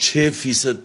6%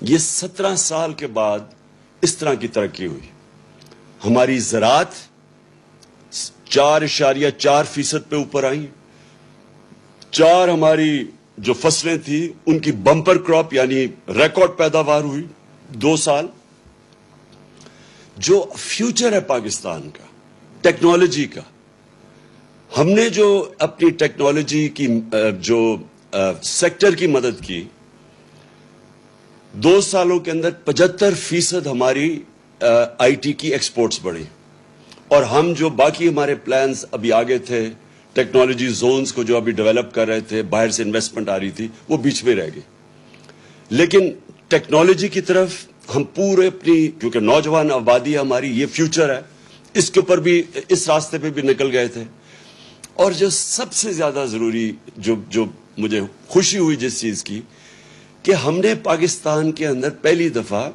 یہ 17 سال کے بعد اس طرح کی ترقی ہوئی. ہماری زراعت 4.4% پہ اوپر آئی. 4 ہماری جو فصلیں تھی ان کی بمپر کراپ یعنی ریکارڈ پیداوار ہوئی 2 سال. جو فیوچر ہے پاکستان کا ٹیکنالوجی کا، ہم نے جو اپنی ٹیکنالوجی کی جو سیکٹر کی مدد کی، 2 سالوں کے اندر 75% ہماری آئی ٹی کی ایکسپورٹس بڑھی. اور ہم جو باقی ہمارے پلانز ابھی آگے تھے، ٹیکنالوجی زونز کو جو ابھی ڈیولپ کر رہے تھے، باہر سے انویسٹمنٹ آ رہی تھی، وہ بیچ میں رہ گئی. لیکن ٹیکنالوجی کی طرف ہم پورے اپنی، کیونکہ نوجوان آبادی ہماری یہ فیوچر ہے، اس کے اوپر بھی، اس راستے پہ بھی نکل گئے تھے. اور جو سب سے زیادہ ضروری، جو مجھے خوشی ہوئی جس چیز کی، کہ ہم نے پاکستان کے اندر پہلی دفعہ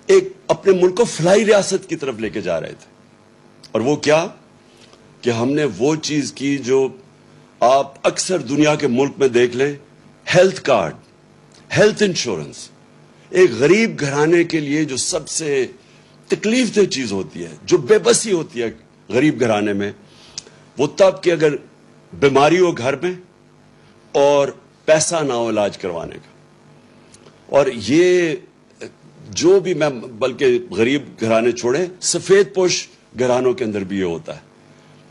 ایک اپنے ملک کو فلائی ریاست کی طرف لے کے جا رہے تھے. اور وہ کیا کہ ہم نے وہ چیز کی جو آپ اکثر دنیا کے ملک میں دیکھ لیں، ہیلتھ کارڈ، ہیلتھ انشورنس. ایک غریب گھرانے کے لیے جو سب سے تکلیف دہ چیز ہوتی ہے، جو بے بسی ہوتی ہے غریب گھرانے میں، وہ تب کہ اگر بیماری ہو گھر میں اور پیسہ نہ ہو علاج کروانے کا. اور یہ جو بھی، میں بلکہ غریب گھرانے چھوڑے، سفید پوش گھرانوں کے اندر بھی یہ ہوتا ہے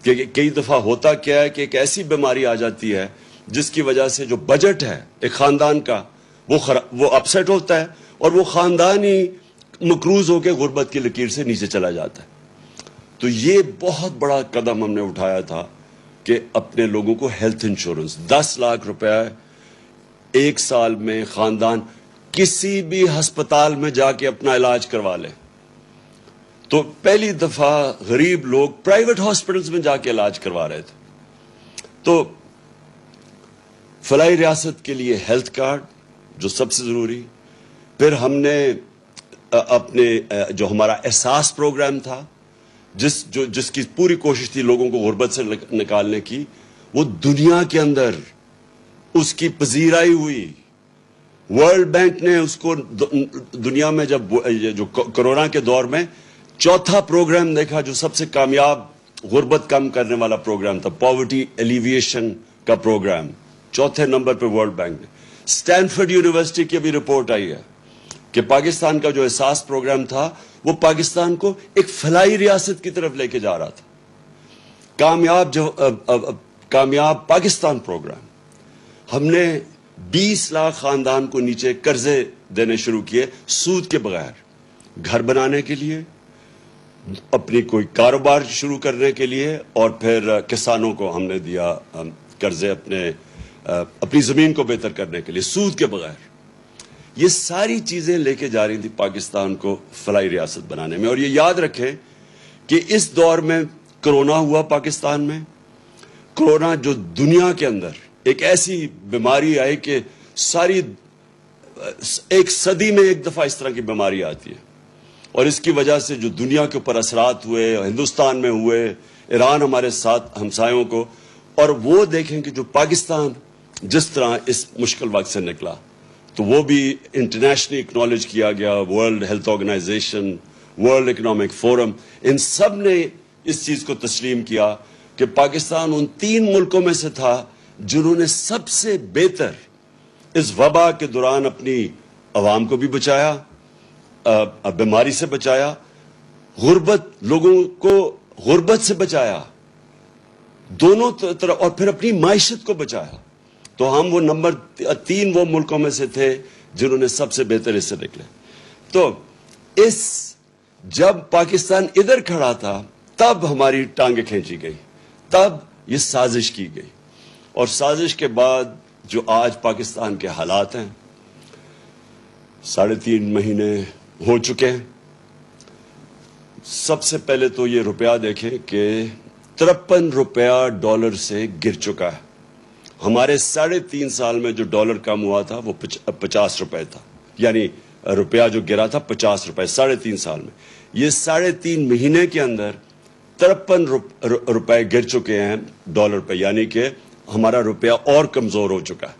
کہ کئی دفعہ ہوتا کیا ہے کہ ایک ایسی بیماری آ جاتی ہے جس کی وجہ سے جو بجٹ ہے ایک خاندان کا وہ اپسیٹ ہوتا ہے، اور وہ خاندان ہی مقروض ہو کے غربت کی لکیر سے نیچے چلا جاتا ہے. تو یہ بہت بڑا قدم ہم نے اٹھایا تھا کہ اپنے لوگوں کو ہیلتھ انشورنس 10 لاکھ روپے 1 سال میں خاندان کسی بھی ہسپتال میں جا کے اپنا علاج کروا لے. تو پہلی دفعہ غریب لوگ پرائیویٹ ہاسپٹلز میں جا کے علاج کروا رہے تھے. تو فلاحی ریاست کے لیے ہیلتھ کارڈ جو سب سے ضروری. پھر ہم نے اپنے جو ہمارا احساس پروگرام تھا، جس کی پوری کوشش تھی لوگوں کو غربت سے نکالنے کی، وہ دنیا کے اندر اس کی پذیرائی ہوئی. ورلڈ بینک نے اس کو دنیا میں جب جو کرونا کے دور میں 4تھا پروگرام دیکھا جو سب سے کامیاب غربت کم کرنے والا پروگرام تھا، پاورٹی ایلیویشن کا پروگرام، 4تھے نمبر پہ ورلڈ بینک نے. اسٹینفورڈ یونیورسٹی کی ابھی رپورٹ آئی ہے کہ پاکستان کا جو احساس پروگرام تھا وہ پاکستان کو ایک فلاحی ریاست کی طرف لے کے جا رہا تھا. کامیاب پاکستان پروگرام. ہم نے 20 لاکھ خاندان کو نیچے قرضے دینے شروع کیے سود کے بغیر، گھر بنانے کے لیے، اپنی کوئی کاروبار شروع کرنے کے لیے، اور پھر کسانوں کو ہم نے دیا قرضے اپنی زمین کو بہتر کرنے کے لیے سود کے بغیر. یہ ساری چیزیں لے کے جا رہی تھی پاکستان کو فلاحی ریاست بنانے میں. اور یہ یاد رکھیں کہ اس دور میں کرونا ہوا پاکستان میں. کرونا جو دنیا کے اندر ایک ایسی بیماری آئی کہ ساری ایک صدی میں ایک دفعہ اس طرح کی بیماری آتی ہے، اور اس کی وجہ سے جو دنیا کے اوپر اثرات ہوئے، ہندوستان میں ہوئے، ایران ہمارے ساتھ ہمسایوں کو. اور وہ دیکھیں کہ جو پاکستان جس طرح اس مشکل وقت سے نکلا، تو وہ بھی انٹرنیشنلی اکنالج کیا گیا. World health organization, world economic forum, ان سب نے اس چیز کو تسلیم کیا کہ پاکستان ان 3 ملکوں میں سے تھا جنہوں نے سب سے بہتر اس وبا کے دوران اپنی عوام کو بھی بچایا، بیماری سے بچایا، لوگوں کو غربت سے بچایا، دونوں طرف، اور پھر اپنی معیشت کو بچایا. تو ہم وہ نمبر 3 وہ ملکوں میں سے تھے جنہوں نے سب سے بہتر اس سے نکلے. تو جب پاکستان ادھر کھڑا تھا تب ہماری ٹانگیں کھینچی گئی، تب یہ سازش کی گئی. اور سازش کے بعد جو آج پاکستان کے حالات ہیں، 3.5 مہینے ہو چکے ہیں. سب سے پہلے تو یہ روپیہ دیکھیں کہ 53 روپیہ ڈالر سے گر چکا ہے. ہمارے 3.5 سال میں جو ڈالر کم ہوا تھا وہ 50 روپے تھا، یعنی روپیہ جو گرا تھا 50 روپے 3.5 سال میں. یہ 3.5 مہینے کے اندر 53 روپے گر چکے ہیں ڈالر پہ، یعنی کہ ہمارا روپیہ اور کمزور ہو چکا ہے.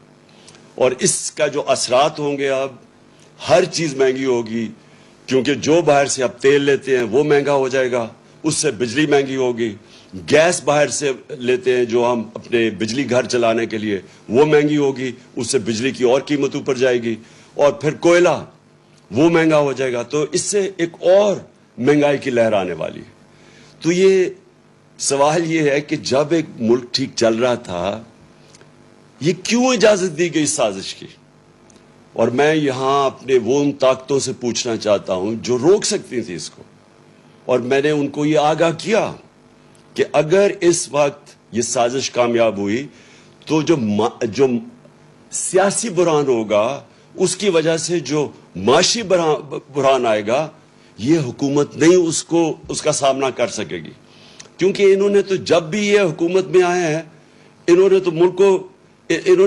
اور اس کا جو اثرات ہوں گے اب ہر چیز مہنگی ہوگی، کیونکہ جو باہر سے آپ تیل لیتے ہیں وہ مہنگا ہو جائے گا، اس سے بجلی مہنگی ہوگی، گیس باہر سے لیتے ہیں جو ہم اپنے بجلی گھر چلانے کے لیے وہ مہنگی ہوگی، اس سے بجلی کی اور قیمت اوپر جائے گی، اور پھر کوئلہ وہ مہنگا ہو جائے گا، تو اس سے ایک اور مہنگائی کی لہر آنے والی ہے۔ تو یہ سوال یہ ہے کہ جب ایک ملک ٹھیک چل رہا تھا، یہ کیوں اجازت دی گئی سازش کی؟ اور میں یہاں اپنے وہ ان طاقتوں سے پوچھنا چاہتا ہوں جو روک سکتی تھی اس کو، اور میں نے ان کو یہ آگاہ کیا کہ اگر اس وقت یہ سازش کامیاب ہوئی تو جو سیاسی بحران ہوگا، اس کی وجہ سے جو معاشی بحران آئے گا، یہ حکومت نہیں اس کا سامنا کر سکے گی، کیونکہ انہوں نے تو جب بھی یہ حکومت میں آئے ہیں، انہوں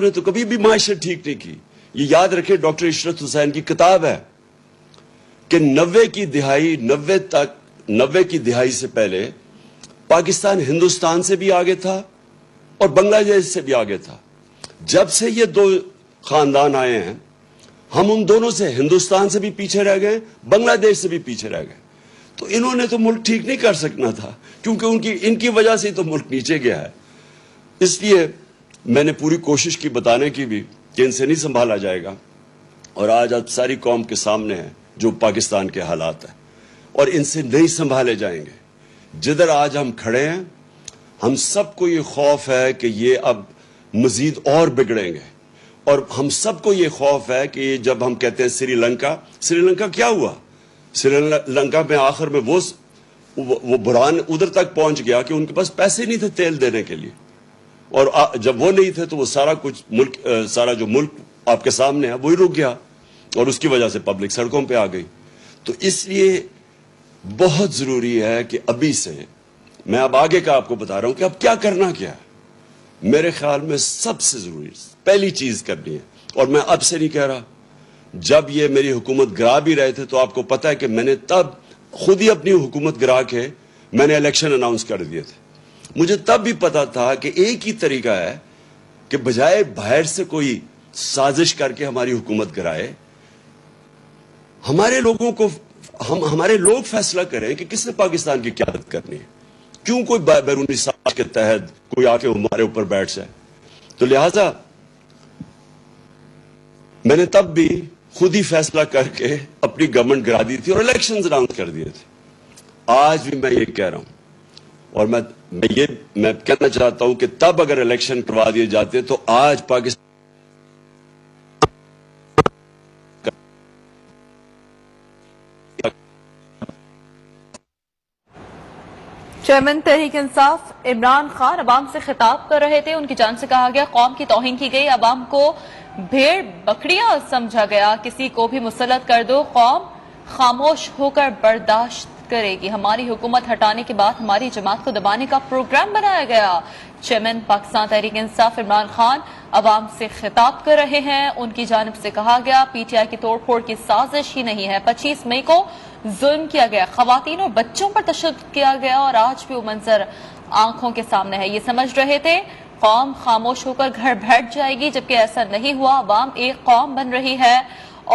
نے تو کبھی بھی معیشت ٹھیک نہیں کی۔ یہ یاد رکھیں، ڈاکٹر عشرت حسین کی کتاب ہے کہ 90 کی دہائی سے پہلے پاکستان ہندوستان سے بھی آگے تھا اور بنگلہ دیش سے بھی آگے تھا۔ جب سے یہ دو خاندان آئے ہیں، ہم ان دونوں سے، ہندوستان سے بھی پیچھے رہ گئے، بنگلہ دیش سے بھی پیچھے رہ گئے۔ تو انہوں نے تو ملک ٹھیک نہیں کر سکنا تھا، کیونکہ ان کی وجہ سے تو ملک نیچے گیا ہے۔ اس لیے میں نے پوری کوشش کی بتانے کی بھی کہ ان سے نہیں سنبھالا جائے گا، اور آج آپ ساری قوم کے سامنے ہیں جو پاکستان کے حالات ہیں، اور ان سے نہیں سنبھالے جائیں گے۔ جدھر آج ہم کھڑے ہیں، ہم سب کو یہ خوف ہے کہ یہ اب مزید اور بگڑیں گے، اور ہم سب کو یہ خوف ہے کہ جب ہم کہتے ہیں سری لنکا کیا ہوا؟ سری لنکا میں آخر میں وہ بحران ادھر تک پہنچ گیا کہ ان کے پاس پیسے نہیں تھے تیل دینے کے لیے، اور جب وہ نہیں تھے تو وہ سارا جو ملک آپ کے سامنے ہے وہی رک گیا، اور اس کی وجہ سے پبلک سڑکوں پہ آ گئی۔ تو اس لیے بہت ضروری ہے کہ ابھی سے، میں اب آگے کا آپ کو بتا رہا ہوں کہ اب کیا کرنا کیا ہے۔ میرے خیال میں سب سے ضروری پہلی چیز کرنی ہے، اور میں اب سے نہیں کہہ رہا، جب یہ میری حکومت گرا بھی رہے تھے تو آپ کو پتا ہے کہ میں نے تب خود ہی اپنی حکومت گرا کے میں نے الیکشن اناؤنس کر دیے تھے۔ مجھے تب بھی پتا تھا کہ ایک ہی طریقہ ہے کہ بجائے باہر سے کوئی سازش کر کے ہماری حکومت گرائے، ہمارے لوگ فیصلہ کریں کہ کس نے پاکستان کی قیادت کرنی ہے، کیوں کوئی بیرونی سازش کے تحت کوئی آ کے ہمارے اوپر بیٹھ جائے۔ تو لہٰذا میں نے تب بھی خود ہی فیصلہ کر کے اپنی گورنمنٹ گرا دی تھی اور الیکشنز اناؤنس کر دیے تھے۔ آج بھی میں یہ کہہ رہا ہوں، اور میں کہنا چاہتا ہوں کہ تب اگر الیکشن کروا دیے جاتے تو آج پاکستان چیئرمین تحریک انصاف عمران خان عوام سے خطاب کر رہے تھے۔ ان کی جانب سے کہا گیا قوم کی توہین کی گئی، عوام کو بھیڑ بکریاں سمجھا گیا، کسی کو بھی مسلط کر دو، قوم خاموش ہو کر برداشت کرے گی۔ ہماری حکومت ہٹانے کے بعد ہماری جماعت کو دبانے کا پروگرام بنایا گیا۔ چیئرمین پاکستان تحریک انصاف عمران خان عوام سے خطاب کر رہے ہیں۔ ان کی جانب سے کہا گیا پی ٹی آئی کی توڑ پھوڑ کی سازش ہی نہیں ہے، 25 مئی کو ظلم کیا گیا، خواتین اور بچوں پر تشدد کیا گیا، اور آج بھی وہ منظر آنکھوں کے سامنے ہے۔ یہ سمجھ رہے تھے قوم خاموش ہو کر گھر بیٹھ جائے گی، جبکہ ایسا نہیں ہوا۔ عوام ایک قوم بن رہی ہے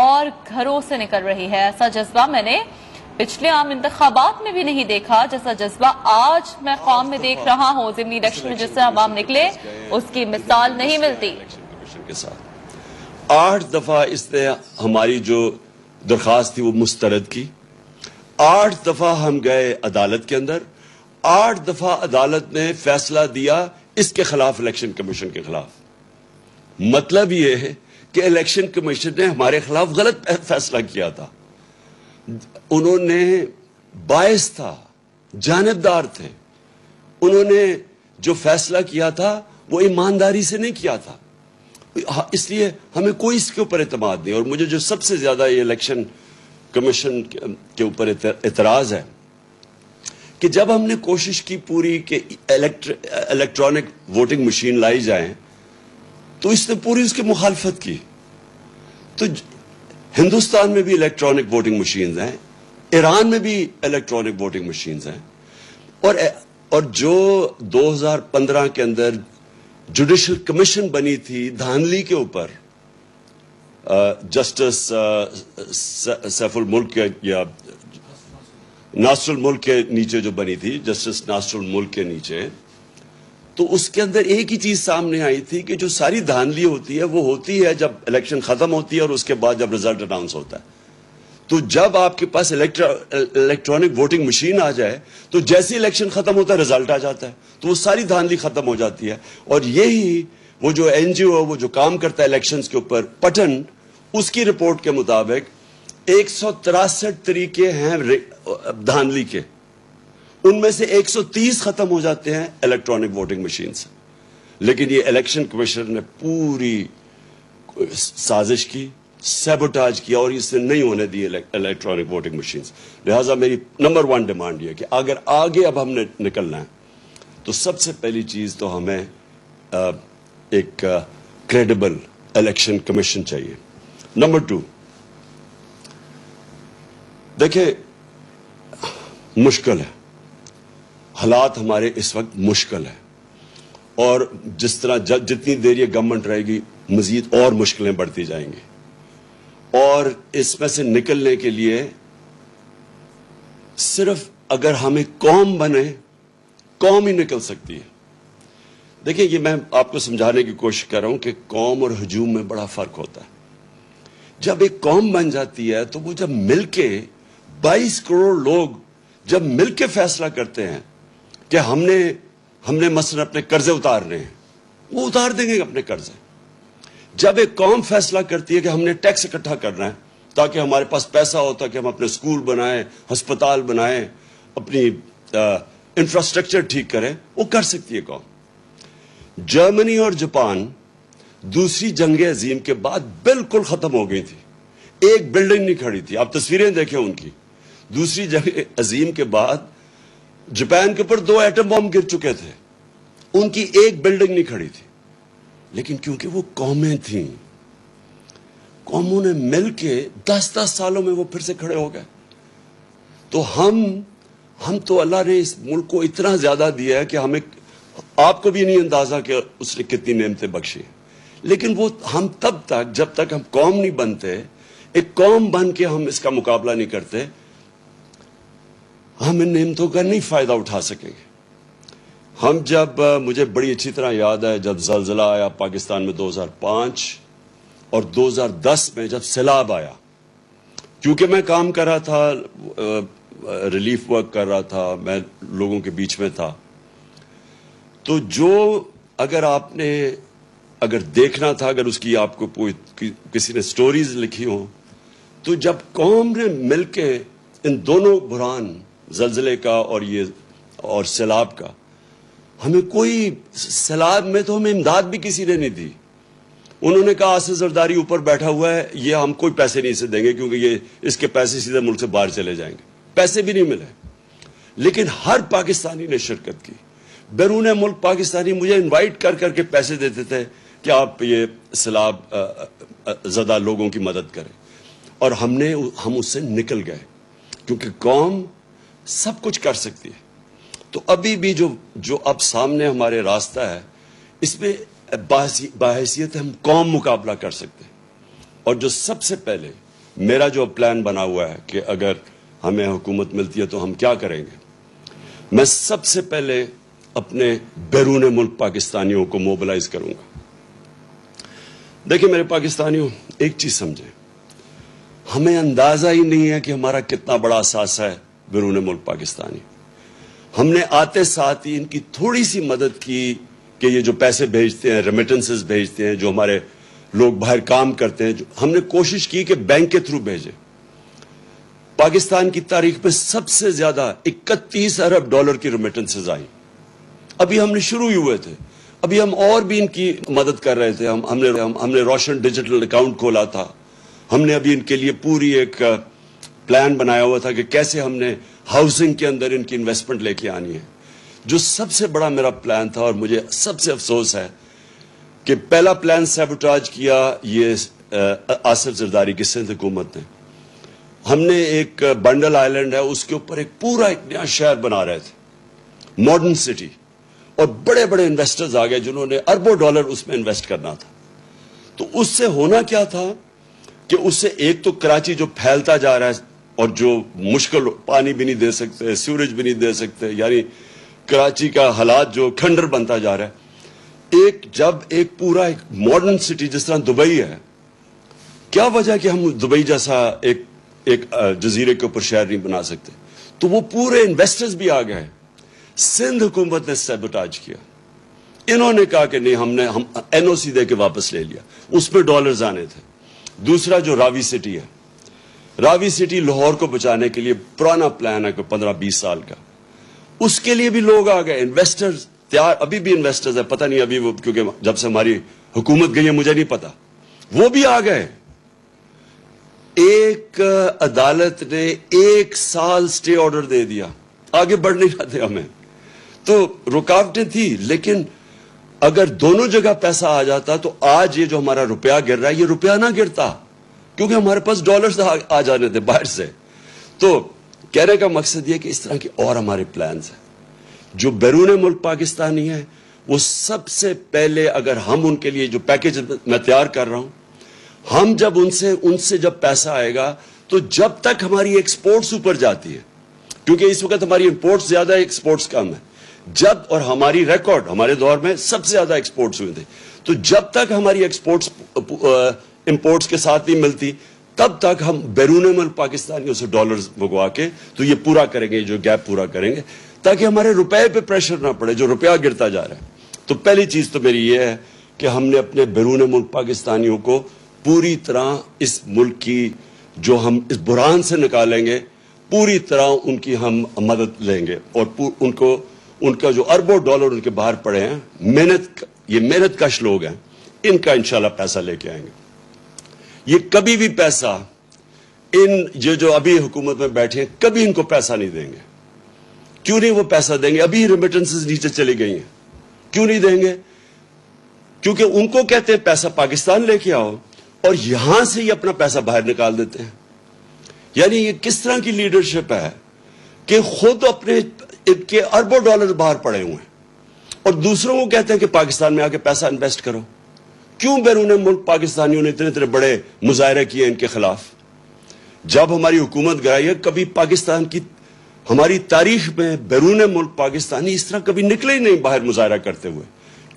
اور گھروں سے نکل رہی ہے۔ ایسا جذبہ میں نے پچھلے عام انتخابات میں بھی نہیں دیکھا جیسا جذبہ آج میں قوم میں دیکھ رہا ہوں۔ ضمنی الیکشن میں جس سے عوام نکلے اس کی مثال نہیں ملتی۔ 8 دفعہ اس نے ہماری جو درخواست تھی وہ مسترد کی، 8 دفعہ ہم گئے عدالت کے اندر، 8 دفعہ عدالت نے فیصلہ دیا اس کے خلاف، الیکشن کمیشن کے خلاف۔ مطلب یہ ہے کہ الیکشن کمیشن نے ہمارے خلاف غلط فیصلہ کیا تھا، انہوں نے باعث تھا، جانبدار تھے، انہوں نے جو فیصلہ کیا تھا وہ ایمانداری سے نہیں کیا تھا، اس لیے ہمیں کوئی اس کے اوپر اعتماد نہیں۔ اور مجھے جو سب سے زیادہ یہ الیکشن کمیشن کے اوپر اعتراض ہے کہ جب ہم نے کوشش کی پوری کہ الیکٹرانک ووٹنگ مشین لائی جائیں تو اس نے پوری اس کی مخالفت کی۔ تو ہندوستان میں بھی الیکٹرانک ووٹنگ مشینز ہیں، ایران میں بھی الیکٹرانک ووٹنگ مشینز ہیں، اور جو 2015 کے اندر جوڈیشل کمیشن بنی تھی دھاندلی کے اوپر، جسٹس سیف الملک یا ناصر الملک کے نیچے جو بنی تھی، جسٹس ناصر الملک کے نیچے، تو اس کے اندر ایک ہی چیز سامنے آئی تھی کہ جو ساری دھاندلی ہوتی ہے وہ ہوتی ہے جب الیکشن ختم ہوتی ہے اور اس کے بعد جب رزلٹ اناؤنس ہوتا ہے. تو جب آپ کے پاس الیکٹرانک ووٹنگ مشین آ جائے تو جیسے الیکشن ختم ہوتا ہے رزلٹ آ جاتا ہے، تو وہ ساری دھاندلی ختم ہو جاتی ہے. اور یہی وہ جو این جی او وہ جو کام کرتا ہے الیکشنز کے اوپر، پٹن، اس کی رپورٹ کے مطابق 163 طریقے ہیں دھاندلی کے، ان میں سے 130 ختم ہو جاتے ہیں الیکٹرانک ووٹنگ مشین سے. لیکن یہ الیکشن کمیشن نے پوری سازش کی، سیبوٹاج کیا اور اس نے نہیں ہونے دی الیکٹرانک ووٹنگ مشینز. لہٰذا میری نمبر 1 ڈیمانڈ یہ کہ اگر آگے اب ہم نے نکلنا ہے تو سب سے پہلی چیز تو ہمیں ایک کریڈیبل الیکشن کمیشن چاہیے. نمبر 2، دیکھیں مشکل ہے، حالات ہمارے اس وقت مشکل ہے، اور جس طرح جتنی دیر یہ گورنمنٹ رہے گی مزید اور مشکلیں بڑھتی جائیں گی، اور اس میں سے نکلنے کے لیے صرف اگر ہمیں قوم بنے، قوم ہی نکل سکتی ہے. دیکھیں یہ میں آپ کو سمجھانے کی کوشش کر رہا ہوں کہ قوم اور ہجوم میں بڑا فرق ہوتا ہے. جب ایک قوم بن جاتی ہے تو وہ جب مل کے 22 کروڑ لوگ جب مل کے فیصلہ کرتے ہیں کہ ہم نے مثلا اپنے قرضے اتارنے ہیں، وہ اتار دیں گے اپنے قرضے. جب ایک قوم فیصلہ کرتی ہے کہ ہم نے ٹیکس اکٹھا کرنا ہے تاکہ ہمارے پاس پیسہ ہوتا کہ ہم اپنے اسکول بنائیں، ہسپتال بنائیں، اپنی انفراسٹرکچر ٹھیک کریں، وہ کر سکتی ہے قوم. جرمنی اور جاپان دوسری جنگ عظیم کے بعد بالکل ختم ہو گئی تھی، ایک بلڈنگ نہیں کھڑی تھی. آپ تصویریں دیکھیں ان کی. دوسری جنگ عظیم کے بعد جاپان کے اوپر 2 ایٹم بم گر چکے تھے، ان کی ایک بلڈنگ نہیں کھڑی تھی. لیکن کیونکہ وہ قومیں تھیں، قوموں نے مل کے 10 سالوں میں وہ پھر سے کھڑے ہو گئے. تو ہم تو اللہ نے اس ملک کو اتنا زیادہ دیا ہے کہ ہمیں، آپ کو بھی نہیں اندازہ کہ اس نے کتنی نعمتیں بخشی. لیکن وہ ہم تب تک، جب تک ہم قوم نہیں بنتے، ایک قوم بن کے ہم اس کا مقابلہ نہیں کرتے، ہم ان نعمتوں کا نہیں فائدہ اٹھا سکیں گے. ہم جب، مجھے بڑی اچھی طرح یاد ہے جب زلزلہ آیا پاکستان میں 2005 اور 2010 میں جب سیلاب آیا، کیونکہ میں کام کر رہا تھا، ریلیف ورک کر رہا تھا، میں لوگوں کے بیچ میں تھا. تو جو اگر دیکھنا تھا، اگر اس کی آپ کو کسی نے سٹوریز لکھی ہوں، تو جب قوم نے مل کے ان دونوں بحران، زلزلے کا اور سیلاب کا، ہمیں کوئی، سیلاب میں تو ہمیں امداد بھی کسی نے نہیں دی. انہوں نے کہا آصف زرداری اوپر بیٹھا ہوا ہے، یہ ہم کوئی پیسے نہیں سے دیں گے کیونکہ یہ اس کے پیسے سیدھے ملک سے باہر چلے جائیں گے. پیسے بھی نہیں ملے. لیکن ہر پاکستانی نے شرکت کی. بیرون ملک پاکستانی مجھے انوائٹ کر کے پیسے دیتے تھے کہ آپ یہ سیلاب زدہ لوگوں کی مدد کریں، اور ہم اس سے نکل گئے کیونکہ قوم سب کچھ کر سکتی ہے. تو ابھی بھی جو اب سامنے ہمارے راستہ ہے، اس میں باحیثیت ہم قوم مقابلہ کر سکتے ہیں. اور جو سب سے پہلے میرا جو پلان بنا ہوا ہے کہ اگر ہمیں حکومت ملتی ہے تو ہم کیا کریں گے، میں سب سے پہلے اپنے بیرون ملک پاکستانیوں کو موبلائز کروں گا. دیکھیں میرے پاکستانیوں، ایک چیز سمجھیں، ہمیں اندازہ ہی نہیں ہے کہ ہمارا کتنا بڑا اثاثہ ہے بیرون ملک پاکستانی. ہم نے آتے ساتھ ہی ان کی تھوڑی سی مدد کی کہ یہ جو پیسے بھیجتے ہیں، ریمیٹنسز بھیجتے ہیں، جو ہمارے لوگ باہر کام کرتے ہیں، ہم نے کوشش کی کہ بینک کے تھرو بھیجیں. پاکستان کی تاریخ میں سب سے زیادہ 31 ارب ڈالر کی ریمیٹنسز آئی. ابھی ہم نے شروع ہی ہوئے تھے، ابھی ہم اور بھی ان کی مدد کر رہے تھے. ہم نے روشن ڈیجیٹل اکاؤنٹ کھولا تھا. ہم نے ابھی ان کے لیے پوری ایک پلان بنایا ہوا تھا کہ کیسے ہم نے ہاؤسنگ کے اندر ان کی انویسٹمنٹ لے کے آنی ہے. جو سب سے بڑا میرا پلان تھا، اور مجھے سب سے افسوس ہے کہ پہلا پلان سیبوٹاج کیا یہ آصف زرداری کی سندھ حکومت نے. ہم نے ایک بنڈل آئلینڈ ہے، اس کے اوپر ایک نیا شہر بنا رہے تھے، ماڈرن سٹی، اور بڑے بڑے انویسٹرز آ گئے جنہوں نے اربوں ڈالر اس میں انویسٹ کرنا تھا. تو اس سے ہونا کیا تھا کہ اس سے ایک تو کراچی جو پھیلتا جا رہا ہے اور جو مشکل پانی بھی نہیں دے سکتے, سیوریج بھی نہیں دے سکتے, یعنی کراچی کا حالات جو کھنڈر بنتا جا رہا ہے, جب ایک پورا ایک ماڈرن سٹی جس طرح دبئی ہے, کیا وجہ کہ ہم دبئی جیسا ایک جزیرے کے اوپر شہر نہیں بنا سکتے؟ تو وہ پورے انویسٹرز بھی آ گئے. سندھ حکومت نے سیبوٹاج کیا, انہوں نے کہا کہ نہیں, ہم این او سی دے کے واپس لے لیا, اس پہ ڈالرز آنے تھے. دوسرا جو راوی سٹی ہے, راوی سٹی لاہور کو بچانے کے لیے پرانا پلان ہے 15-20 سال کا, اس کے لیے بھی لوگ آ گئے, انویسٹرز تیار, ابھی بھی انویسٹرز ہے, پتہ نہیں ابھی وہ, کیونکہ جب سے ہماری حکومت گئی ہے مجھے نہیں پتا, وہ بھی آ گئے. ایک عدالت نے 1 سال سٹے آرڈر دے دیا, آگے بڑھ نہیں رہتے ہمیں, تو رکاوٹیں تھی. لیکن اگر دونوں جگہ پیسہ آ جاتا تو آج یہ جو ہمارا روپیہ گر رہا ہے, یہ روپیہ نہ گرتا, کیونکہ ہمارے پاس ڈالرز آ جانے تھے باہر سے. تو کہنے کا مقصد یہ کہ اس طرح کے اور ہمارے پلانز ہیں. جو بیرون ملک پاکستانی ہیں, وہ سب سے پہلے, اگر ہم ان کے لیے جو پیکج میں تیار کر رہا ہوں, ہم جب ان سے جب پیسہ آئے گا, تو جب تک ہماری ایکسپورٹس اوپر جاتی ہے, کیونکہ اس وقت ہماری امپورٹس زیادہ ہے, ایکسپورٹس کم ہے, جب, اور ہماری ریکارڈ ہمارے دور میں سب سے زیادہ ایکسپورٹس ہوئے تھے, تو جب تک ہماری ایکسپورٹس امپورٹس کے ساتھ نہیں ملتی, تب تک ہم بیرون ملک پاکستانیوں سے ڈالرز منگوا کے تو یہ پورا کریں گے, جو گیپ پورا کریں گے, تاکہ ہمارے روپے پہ پریشر نہ پڑے جو روپیہ گرتا جا رہا ہے. تو پہلی چیز تو میری یہ ہے کہ ہم نے اپنے بیرون ملک پاکستانیوں کو پوری طرح اس ملک کی, جو ہم اس بحران سے نکالیں گے, پوری طرح ان کی ہم مدد لیں گے, اور ان کا جو اربوں ڈالر ان کے باہر پڑے ہیں, یہ محنت کش لوگ ہیں, ان کا انشاءاللہ پیسہ لے کے آئیں گے. یہ کبھی بھی پیسہ, جو ابھی حکومت میں بیٹھے ہیں, کبھی ان کو پیسہ نہیں دیں گے. کیوں نہیں وہ پیسہ دیں گے؟ ابھی ریمیٹنسز نیچے چلی گئی ہیں, کیوں نہیں دیں گے؟ کیونکہ ان کو کہتے ہیں پیسہ پاکستان لے کے آؤ, اور یہاں سے یہ اپنا پیسہ باہر نکال دیتے ہیں. یعنی یہ کس طرح کی لیڈرشپ ہے کہ خود اپنے کے اربوں ڈالر باہر پڑے ہوئے ہیں, اور دوسروں کو کہتے ہیں کہ پاکستان میں آ کے پیسہ انویسٹ کرو. کیوں بیرون ملک پاکستانیوں نے اتنے بڑے مظاہرے کیے ان کے خلاف؟ جب ہماری حکومت گرائی ہے, کبھی پاکستان کی, ہماری تاریخ میں بیرون ملک پاکستانی اس طرح کبھی نکلے ہی نہیں باہر مظاہرہ کرتے ہوئے.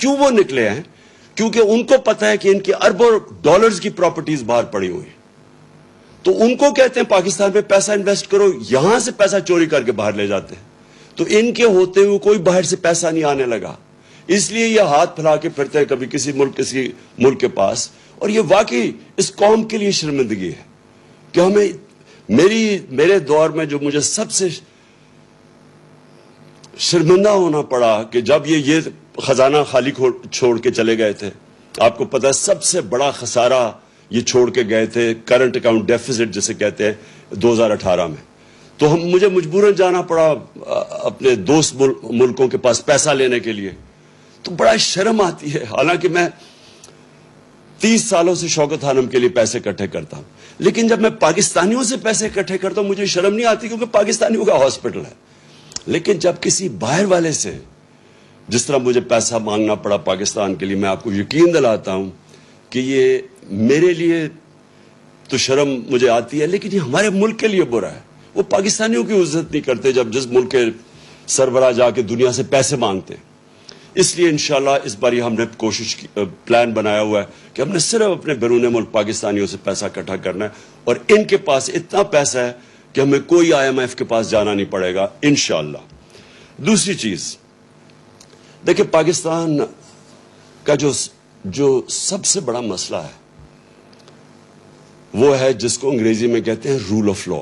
کیوں وہ نکلے ہیں؟ کیونکہ ان کو پتا ہے کہ ان کے اربوں ڈالرز کی پراپرٹیز باہر پڑی ہوئی ہیں, تو ان کو کہتے ہیں پاکستان میں پیسہ انویسٹ کرو, یہاں سے پیسہ چوری کر کے باہر لے جاتے ہیں. تو ان کے ہوتے ہوئے کوئی باہر سے پیسہ نہیں آنے لگا, اس لیے یہ ہاتھ پھیلا کے پھرتے ہیں کبھی کسی ملک کے پاس. اور یہ واقعی اس قوم کے لیے شرمندگی ہے کہ ہمیں, میرے دور میں جو مجھے سب سے شرمندہ ہونا پڑا کہ جب یہ خزانہ خالی چھوڑ کے چلے گئے تھے. آپ کو پتا ہے سب سے بڑا خسارہ یہ چھوڑ کے گئے تھے, کرنٹ اکاؤنٹ ڈیفیسٹ جسے کہتے ہیں, 2018 میں. تو مجھے مجبوراً جانا پڑا اپنے دوست ملکوں کے پاس پیسہ لینے کے لیے. تو بڑا شرم آتی ہے, حالانکہ میں 30 سالوں سے شوکت خانم کے لیے پیسے اکٹھے کرتا ہوں, لیکن جب میں پاکستانیوں سے پیسے اکٹھے کرتا ہوں مجھے شرم نہیں آتی, کیونکہ پاکستانیوں کا ہاسپٹل ہے. لیکن جب کسی باہر والے سے, جس طرح مجھے پیسہ مانگنا پڑا پاکستان کے لیے, میں آپ کو یقین دلاتا ہوں کہ یہ میرے لیے تو شرم مجھے آتی ہے, لیکن یہ ہمارے ملک کے لیے برا ہے. وہ پاکستانیوں کی عزت نہیں کرتے جب جس ملک کے سربراہ جا کے دنیا سے پیسے مانگتے. اس لیے انشاءاللہ اس بار ہم نے پلان بنایا ہوا ہے کہ ہم نے صرف اپنے بیرون ملک پاکستانیوں سے پیسہ اکٹھا کرنا ہے, اور ان کے پاس اتنا پیسہ ہے کہ ہمیں کوئی IMF کے پاس جانا نہیں پڑے گا انشاءاللہ. دوسری چیز دیکھیں, پاکستان کا جو سب سے بڑا مسئلہ ہے وہ ہے جس کو انگریزی میں کہتے ہیں رول آف لا,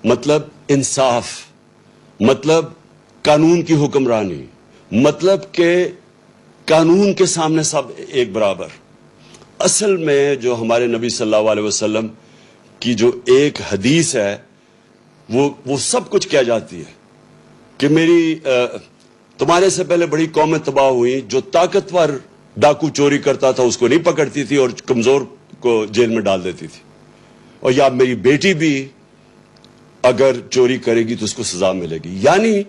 مطلب انصاف, مطلب قانون کی حکمرانی, مطلب کہ قانون کے سامنے سب ایک برابر. اصل میں جو ہمارے نبی صلی اللہ علیہ وسلم کی جو ایک حدیث ہے وہ سب کچھ کہہ جاتی ہے کہ تمہارے سے پہلے بڑی قومیں تباہ ہوئی, جو طاقتور ڈاکو چوری کرتا تھا اس کو نہیں پکڑتی تھی اور کمزور کو جیل میں ڈال دیتی تھی, اور یا میری بیٹی بھی اگر چوری کرے گی تو اس کو سزا ملے گی. یعنی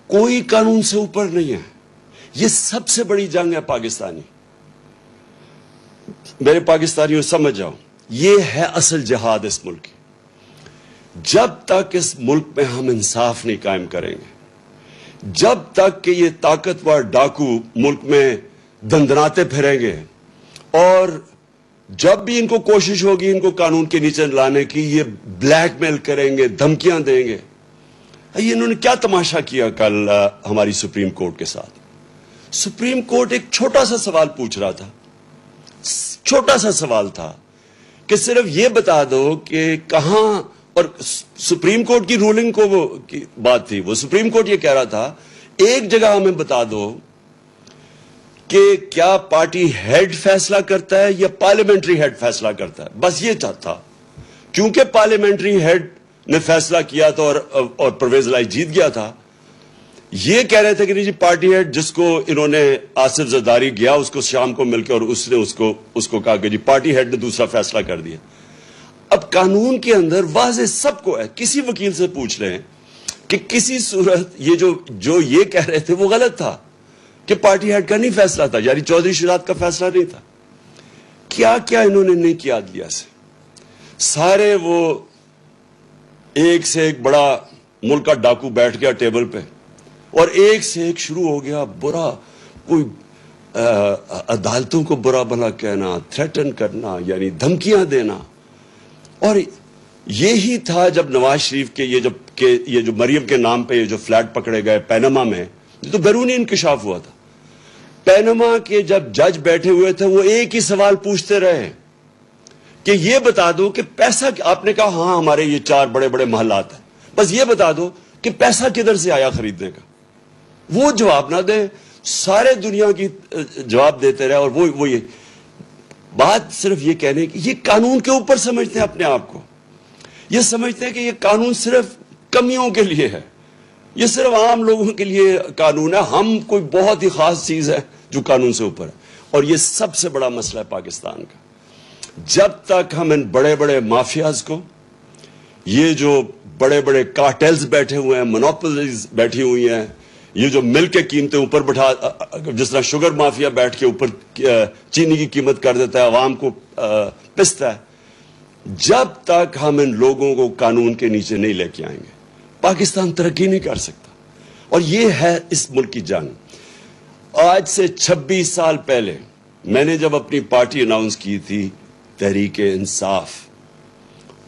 کوئی قانون سے اوپر نہیں ہے. یہ سب سے بڑی جنگ ہے پاکستانی. میرے پاکستانیوں سمجھ جاؤ، یہ ہے اصل جہاد اس ملک کی. جب تک اس ملک میں ہم انصاف نہیں قائم کریں گے، جب تک کہ یہ طاقتور ڈاکو ملک میں دندناتے پھریں گے، اور جب بھی ان کو کوشش ہوگی ان کو قانون کے نیچے لانے کی، یہ بلیک میل کریں گے، دھمکیاں دیں گے. یہ انہوں نے کیا تماشا کیا کل ہماری سپریم کورٹ کے ساتھ. سپریم کورٹ ایک چھوٹا سا سوال پوچھ رہا تھا، چھوٹا سا سوال تھا کہ صرف یہ بتا دو کہ کہاں، اور سپریم کورٹ کی رولنگ کو وہ کی بات تھی، وہ سپریم کورٹ یہ کہہ رہا تھا ایک جگہ ہمیں بتا دو کہ کیا پارٹی ہیڈ فیصلہ کرتا ہے یا پارلیمنٹری ہیڈ فیصلہ کرتا ہے. بس یہ چاہتا، کیونکہ پارلیمنٹری ہیڈ نے فیصلہ کیا تھا اور پرویز الہی جیت گیا تھا. یہ کہہ رہے تھے کہ جی پارٹی ہیڈ جس کو انہوں نے آصف زرداری گیا اس کو شام کو مل کے، اور اس نے اس کو کہا کہ جی پارٹی ہیڈ نے دوسرا فیصلہ کر دیا. اب قانون کے اندر واضح سب کو ہے، کسی وکیل سے پوچھ لیں کہ کسی صورت یہ جو یہ کہہ رہے تھے وہ غلط تھا کہ پارٹی ہیڈ کا نہیں فیصلہ تھا، یعنی چودھری شجاعت کا فیصلہ نہیں تھا. کیا کیا انہوں نے نہیں کیا عدلیہ سے. سارے وہ ایک سے ایک بڑا ملک کا ڈاکو بیٹھ گیا ٹیبل پہ، اور ایک سے ایک شروع ہو گیا برا، کوئی عدالتوں کو برا بھلا کہنا، تھریٹن کرنا، یعنی دھمکیاں دینا. اور یہی تھا جب نواز شریف کے یہ جو مریم کے نام پہ یہ جو فلیٹ پکڑے گئے پینما میں، یہ تو بیرونی انکشاف ہوا تھا. پینما کے جب جج بیٹھے ہوئے تھے وہ ایک ہی سوال پوچھتے رہے کہ یہ بتا دو کہ پیسہ، آپ نے کہا ہاں ہمارے یہ 4 بڑے بڑے محلات ہیں، بس یہ بتا دو کہ پیسہ کدھر سے آیا خریدنے کا. وہ جواب نہ دے، سارے دنیا کی جواب دیتے رہے. اور وہ یہ بات صرف یہ کہنے کی، یہ قانون کے اوپر سمجھتے ہیں اپنے آپ کو، یہ سمجھتے ہیں کہ یہ قانون صرف کمیوں کے لیے ہے، یہ صرف عام لوگوں کے لیے قانون ہے، ہم کوئی بہت ہی خاص چیز ہے جو قانون سے اوپر ہے. اور یہ سب سے بڑا مسئلہ ہے پاکستان کا. جب تک ہم ان بڑے بڑے مافیاز کو، یہ جو بڑے بڑے کارٹیلز بیٹھے ہوئے ہیں، مونوپولیز بیٹھی ہوئی ہیں، یہ جو مل کے قیمتیں اوپر بٹھا، جس طرح شوگر مافیا بیٹھ کے اوپر چینی کی قیمت کر دیتا ہے، عوام کو پستا ہے، جب تک ہم ان لوگوں کو قانون کے نیچے نہیں لے کے آئیں گے پاکستان ترقی نہیں کر سکتا. اور یہ ہے اس ملک کی جنگ. آج سے 26 سال پہلے میں نے جب اپنی پارٹی اناؤنس کی تھی تحریک انصاف،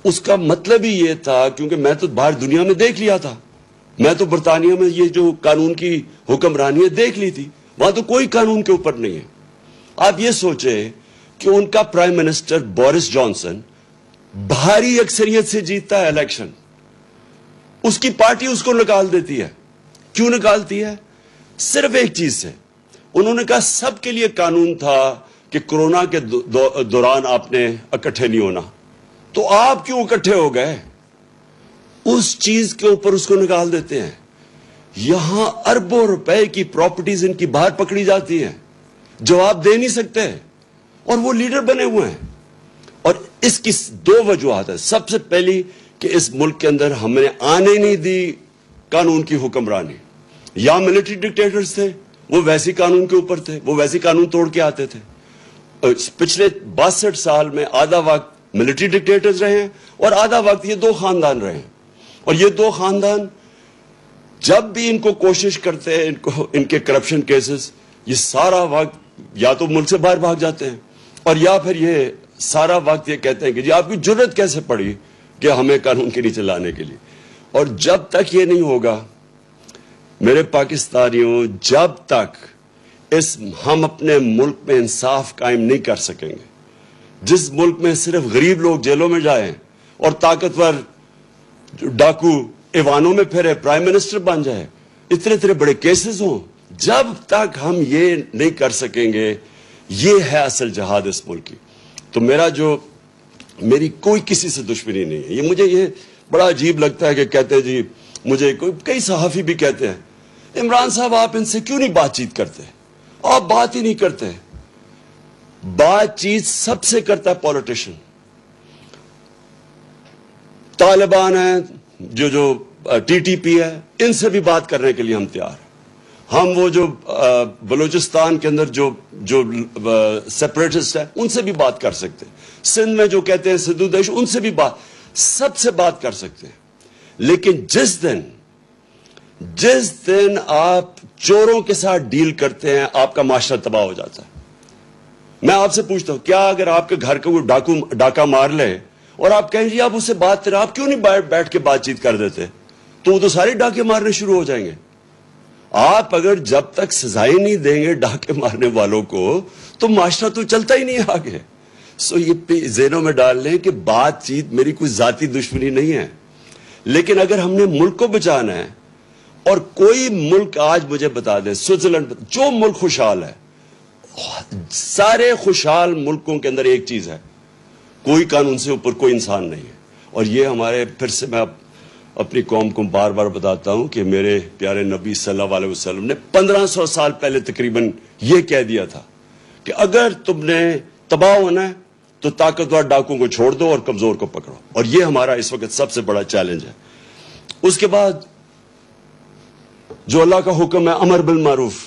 اس کا مطلب ہی یہ تھا، کیونکہ میں تو باہر دنیا میں دیکھ لیا تھا، میں تو برطانیہ میں یہ جو قانون کی حکمرانی ہے دیکھ لی تھی، وہاں تو کوئی قانون کے اوپر نہیں ہے. آپ یہ سوچیں کہ ان کا پرائم منسٹر بورس جانسن بھاری اکثریت سے جیتتا ہے الیکشن، اس کی پارٹی اس کو نکال دیتی ہے. کیوں نکالتی ہے؟ صرف ایک چیز سے، انہوں نے کہا سب کے لیے قانون تھا کہ کورونا کے دوران آپ نے اکٹھے نہیں ہونا، تو آپ کیوں اکٹھے ہو گئے؟ اس چیز کے اوپر اس کو نکال دیتے ہیں. یہاں اربوں روپے کی پراپرٹیز ان کی باہر پکڑی جاتی ہیں، جواب دے نہیں سکتے، اور وہ لیڈر بنے ہوئے ہیں. اور اس کی 2 وجوہات ہیں. سب سے پہلی کہ اس ملک کے اندر ہم نے آنے نہیں دی قانون کی حکمرانی. یا ملٹری ڈکٹیٹرز تھے، وہ ویسی قانون کے اوپر تھے، وہ ویسی قانون توڑ کے آتے تھے. پچھلے 62 سال میں آدھا وقت ملٹری ڈکٹیٹرز رہے ہیں اور آدھا وقت یہ 2 خاندان رہے ہیں. اور یہ 2 خاندان جب بھی ان کو کوشش کرتے ہیں، ان کے کرپشن کیسز، یہ سارا وقت یا تو ملک سے باہر بھاگ جاتے ہیں، اور یا پھر یہ سارا وقت یہ کہتے ہیں کہ جی آپ کی جرت کیسے پڑی کہ ہمیں قانون کے نیچے لانے کے لیے. اور جب تک یہ نہیں ہوگا میرے پاکستانیوں، جب تک ہم اپنے ملک میں انصاف قائم نہیں کر سکیں گے، جس ملک میں صرف غریب لوگ جیلوں میں جائیں اور طاقتور ڈاکو ایوانوں میں پھرے، پرائم منسٹر بن جائے، اتنے بڑے کیسز ہوں، جب تک ہم یہ نہیں کر سکیں گے، یہ ہے اصل جہاد اس ملک کی. تو میری کوئی کسی سے دشمنی نہیں ہے. مجھے یہ بڑا عجیب لگتا ہے کہ کہتے ہیں جی، مجھے کئی صحافی بھی کہتے ہیں عمران صاحب آپ ان سے کیوں نہیں بات چیت کرتے، آپ بات ہی نہیں کرتے. بات چیت سب سے کرتا ہے پولیٹیشین. طالبان ہیں، جو ٹی ٹی پی ہے، ان سے بھی بات کرنے کے لیے ہم تیار ہیں. ہم وہ جو بلوچستان کے اندر جو سیپریٹسٹ ہیں ان سے بھی بات کر سکتے ہیں. سندھ میں جو کہتے ہیں سندھو دیش ان سے بھی سب سے بات کر سکتے ہیں. لیکن جس دن آپ چوروں کے ساتھ ڈیل کرتے ہیں آپ کا معاشرہ تباہ ہو جاتا ہے. میں آپ سے پوچھتا ہوں کیا اگر آپ کے گھر کو ڈاکہ مار لے اور آپ کہیں جی آپ اس سے بات کریں, آپ کیوں نہیں بیٹھ کے بات چیت کر دیتے؟ تو وہ تو سارے ڈاکے مارنے شروع ہو جائیں گے. آپ اگر جب تک سزائیں نہیں دیں گے ڈاکے مارنے والوں کو تو معاشرہ تو چلتا ہی نہیں آگے. سو یہ ذہنوں میں ڈال لیں کہ بات چیت میری کوئی ذاتی دشمنی نہیں ہے, لیکن اگر ہم نے ملک کو بچانا ہے, اور کوئی ملک آج مجھے بتا دیں, سوئٹزرلینڈ, جو ملک خوشحال ہے, سارے خوشحال ملکوں کے اندر ایک چیز ہے, کوئی قانون سے اوپر کوئی انسان نہیں ہے. اور یہ ہمارے, پھر سے میں اپنی قوم کو بار بار بتاتا ہوں کہ میرے پیارے نبی صلی اللہ علیہ وسلم نے 1500 سال پہلے تقریباً یہ کہہ دیا تھا کہ اگر تم نے تباہ ہونا ہے تو طاقتور ڈاکوں کو چھوڑ دو اور کمزور کو پکڑو. اور یہ ہمارا اس وقت سب سے بڑا چیلنج ہے. اس کے بعد جو اللہ کا حکم ہے امر بالمعروف.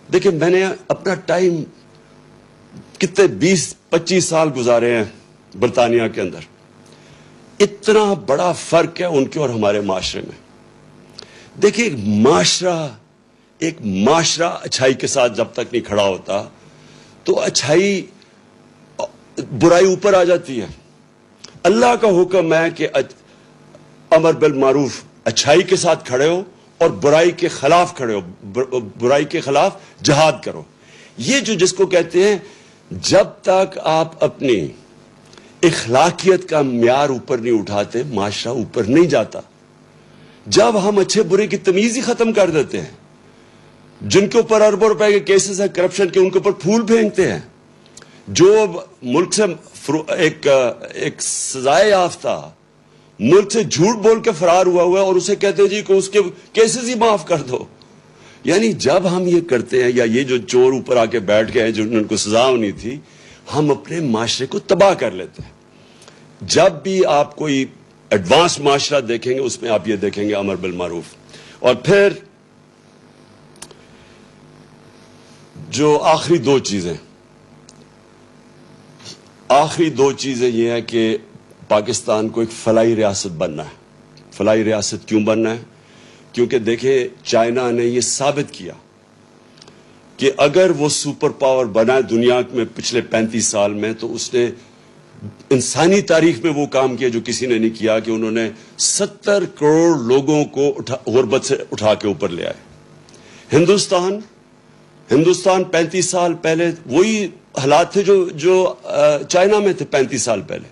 دیکھیں میں نے اپنا ٹائم کتنے 20-25 سال گزارے ہیں برطانیہ کے اندر. اتنا بڑا فرق ہے ان کے اور ہمارے معاشرے میں. دیکھیں ایک معاشرہ اچھائی کے ساتھ جب تک نہیں کھڑا ہوتا تو برائی اوپر آ جاتی ہے. اللہ کا حکم ہے کہ امر بالمعروف, اچھائی کے ساتھ کھڑے ہو اور برائی کے خلاف کھڑے ہو, برائی کے خلاف جہاد کرو. یہ جس کو کہتے ہیں جب تک آپ اپنی اخلاقیت کا معیار اوپر نہیں اٹھاتے معاشرہ اوپر نہیں جاتا. جب ہم اچھے برے کی تمیز ہی ختم کر دیتے ہیں, جن کے اوپر اربوں روپے کے کیسز ہیں کرپشن کے, ان کے اوپر پھول پھینکتے ہیں, جو ملک سے ایک سزائے یافتہ ملک سے جھوٹ بول کے فرار ہوا ہے اور اسے کہتے ہیں جی کہ اس کے کیسز ہی معاف کر دو. یعنی جب ہم یہ کرتے ہیں, یا یہ جو چور اوپر آ کے بیٹھ گئے ہیں جن کو سزا ہونی تھی, ہم اپنے معاشرے کو تباہ کر لیتے ہیں. جب بھی آپ کوئی ایڈوانس معاشرہ دیکھیں گے اس میں آپ یہ دیکھیں گے امر بالمعروف. اور پھر جو آخری دو چیزیں یہ ہے کہ پاکستان کو ایک فلاحی ریاست بننا ہے. فلاحی ریاست کیوں بننا ہے؟ کیونکہ دیکھیں چائنا نے یہ ثابت کیا کہ اگر وہ سپر پاور بنا دنیا میں پچھلے 35 سال میں, تو اس نے انسانی تاریخ میں وہ کام کیا جو کسی نے نہیں کیا, کہ انہوں نے 70 کروڑ لوگوں کو غربت سے اٹھا کے اوپر لے آئے. ہندوستان 35 سال پہلے وہی حالات تھے جو چائنا میں تھے 35 سال پہلے.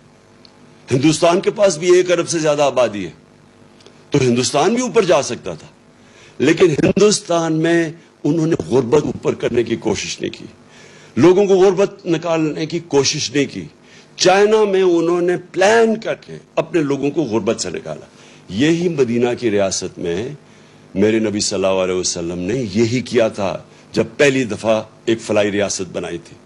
ہندوستان کے پاس بھی 1 ارب سے زیادہ آبادی ہے, تو ہندوستان بھی اوپر جا سکتا تھا. لیکن ہندوستان میں انہوں نے غربت اوپر کرنے کی کوشش نہیں کی, لوگوں کو غربت نکالنے کی کوشش نہیں کی. چائنا میں انہوں نے پلان کر کے اپنے لوگوں کو غربت سے نکالا. یہی مدینہ کی ریاست میں میرے نبی صلی اللہ علیہ وسلم نے یہی کیا تھا جب پہلی دفعہ ایک فلاحی ریاست بنائی تھی.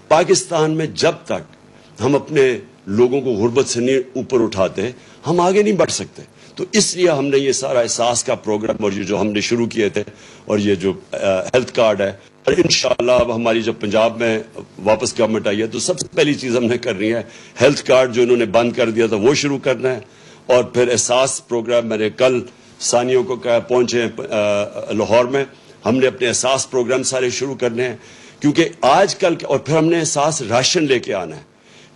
پاکستان میں جب تک ہم اپنے لوگوں کو غربت سے نہیں اوپر اٹھاتے ہم آگے نہیں بڑھ سکتے. تو اس لیے ہم نے یہ سارا احساس کا پروگرام اور یہ جو ہم نے شروع کیے تھے, اور یہ جو ہیلتھ کارڈ ہے, اور انشاءاللہ اب ہماری جب پنجاب میں واپس گورنمنٹ آئی ہے تو سب سے پہلی چیز ہم نے کرنی ہے ہیلتھ کارڈ جو انہوں نے بند کر دیا تھا وہ شروع کرنا ہے. اور پھر احساس پروگرام میں نے کل ثانیوں کو کہا, پہنچے لاہور میں, ہم نے اپنے احساس پروگرام سارے شروع کرنے ہیں. کیونکہ آج کل اور پھر ہم نے احساس راشن لے کے آنا ہے,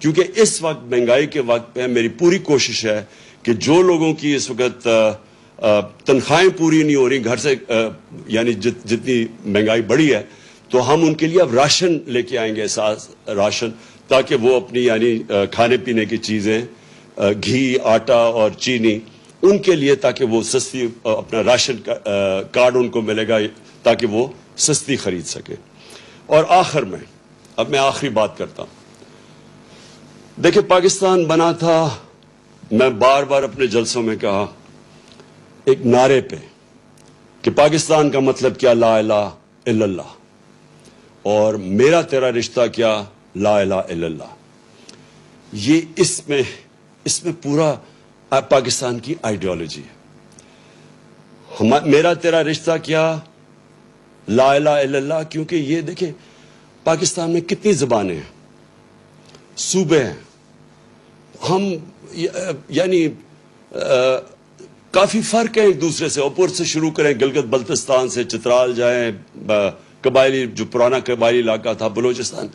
کیونکہ اس وقت مہنگائی کے وقت پہ میری پوری کوشش ہے کہ جو لوگوں کی اس وقت تنخواہیں پوری نہیں ہو رہی گھر سے, یعنی جتنی مہنگائی بڑھی ہے, تو ہم ان کے لیے اب راشن لے کے آئیں گے, احساس راشن, تاکہ وہ اپنی یعنی کھانے پینے کی چیزیں, گھی, آٹا اور چینی, ان کے لیے تاکہ وہ سستی اپنا راشن کارڈ ان کو ملے گا تاکہ وہ سستی خرید سکے. اور آخر میں اب میں آخری بات کرتا ہوں. دیکھیں پاکستان بنا تھا, میں بار بار اپنے جلسوں میں کہا ایک نعرے پہ کہ پاکستان کا مطلب کیا, لا الہ الا اللہ, اور میرا تیرا رشتہ کیا, لا الہ الا اللہ. یہ اس میں پورا پاکستان کی آئیڈیالوجی ہے. میرا تیرا رشتہ کیا, لا الہ الا اللہ، کیونکہ یہ دیکھیں پاکستان میں کتنی زبانیں ہیں، صوبے ہیں، ہم یعنی کافی فرق ہے ایک دوسرے سے. اوپر سے شروع کریں گلگت بلتستان سے، چترال جائیں، قبائلی جو پرانا قبائلی علاقہ تھا بلوچستان،